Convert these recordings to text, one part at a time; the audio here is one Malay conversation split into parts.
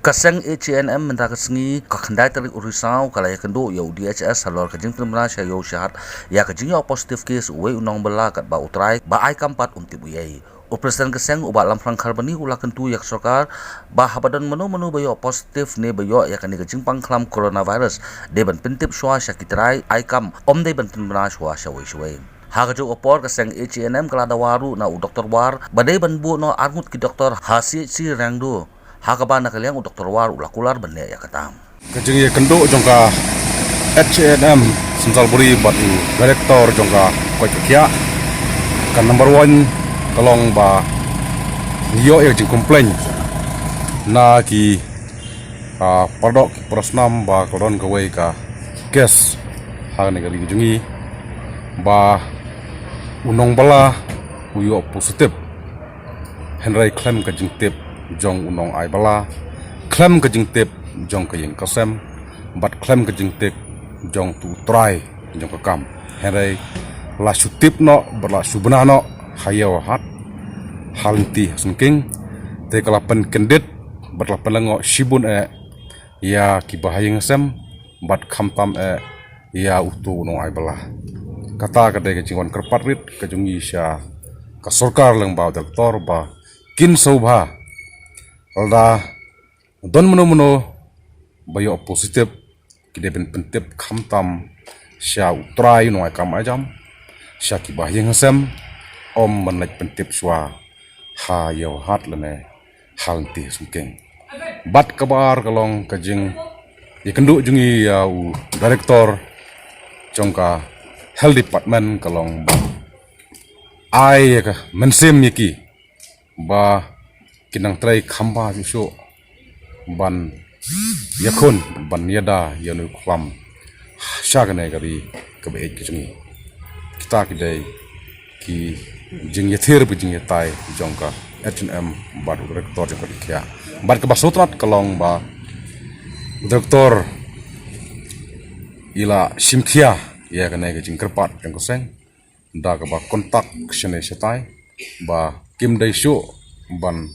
Kaseng HNM mentah kesengi kakandai tarik urisau kalaya kendo ya DHS halor kajing termena saya syahat ya kajing ya positif kes uwe unang bela kat ba utrai ba ai kampat tibuyai. Presiden Keseng ubat lamprang karbani ulah kentu yak sokar bah habadan menu bayo positif ne bayo ya kani kajing pangklam coronavirus de ban pintip shwa syakitrai ai kam de ban termena shwa syawai. Hagajuk opor Keseng HNM kelada waru na doktor war badai ban bu no armut ki doktor hasi si rangdu hakaban nakaliang doktor war ulakular benda ya katam. Kajing ye kendo jongka HNM Sensalburi batu direktor jongka koi kia kan number 1 kalong ba niyo ye jing komplain na ki pardok prasnam ba kolon kawai ka kes hang negali jungi ba unong bala uyo positif Henry claim kajing tip jong unong ai bala claim kajing tip jong kajing kasem bat claim kajing tip jong tu try jong kakam Henry la sutip no berla subna no hayo hat halinti sungking te kalapan kendit berla pelengo shibun ya kibahayeng sem bat khamtam ya utu unong ai bala kata kadai kajing kerpat rit kajung isya ka sarkar lang ba doktor ba kin sobha alda don meno bayo positif kide ben pentip khamtam sya utrai no kam ajam sya ki bahyeng sem manaj pentip swa ha yo hat lene halti sungking bat kabar kalong kajing ikendu jungi ya direktor jongka health department kalong ba ai ka mensem yiki ba kinang try khamba juso ban yakun ban yada yanu klam shagane gari kabe kijungi kita kidai ki jing yathir bi jing yatai jongka HNM ba direktor jongka dikia ban ka basotrat kalong ba direktor ila simkhia ya kane jing kerpat jong koseng da ka ba kontak shene shatai ba kim dai sho ban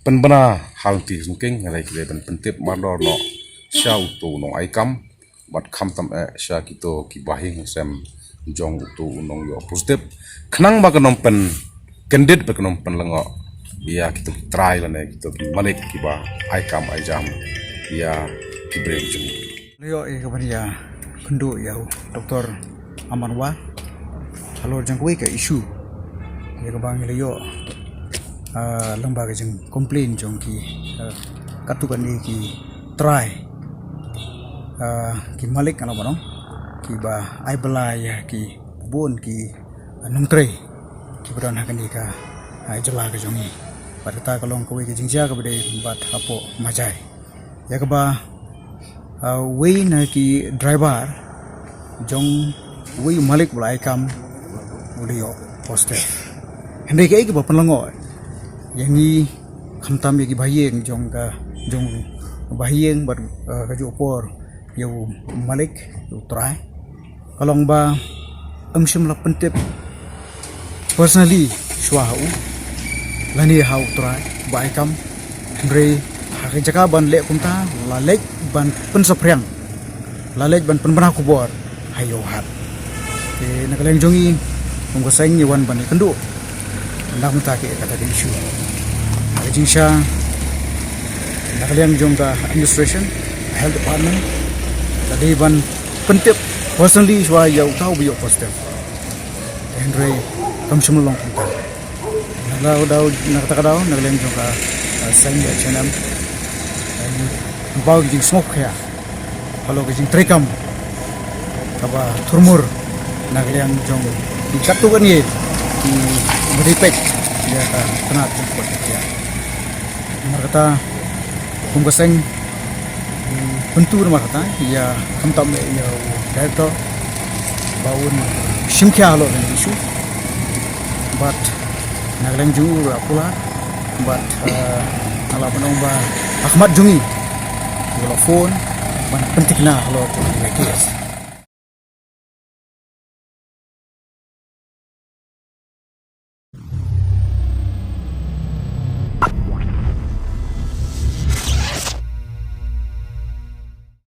penbena halti sungking ngai kile ban pentip mandor no sya utu no aikam bat khamtam sya kito ki bahing sem jong utu nong yo positif khnang ba kanom pen candidate ba kanom pen lengo ya kito try lane kito malik ki ba aikam aijam ya ki brem jung yo e kabaria kendu ya doktor Amanwa halor jangkui ka issue ya kabang yo lembaga jeng komplain jong ki katukan ni ki try ki malik kana banong ki ba ai belai ki bon ki nungtre ki beran hakan ni ka ai jela ka jong ni pada kalong ko ki jingja ka bade bat apo majai ya ka ba wei na ki driver jong wei malik belai kam udio poster hende ke ki ba penlengo yang ni khamtam ye ki bahiyeng jong bahiyeng bar kaju opor yo malik yo try kalong ba angsim la pentip personally shwau lani hau try ba ikam bre ha jaka ban le kumta la lek ban pensaprang la lek ban penbana kubor hayo hat ke nakaleng jongi mong goseng ni wan ban kendu nak minta ke kata isu Jingsha nakalian jongka administration health department tadi ban pentip personally shwa ya utau bio positif Henry kamshum long kita nakala daw nakalian jongka sang ya chanam bau jing smoke ya kalau jing trekam kaba turmur nakalian jong dikatu kan ye beripek dia kena tempat dia markata kumgaseng bentur markata ya kamtam ya director baun simkhya lo ni isu but nagleng ju pula but ala banong ba Ahmad Jungi telefon ban pentikna lo tu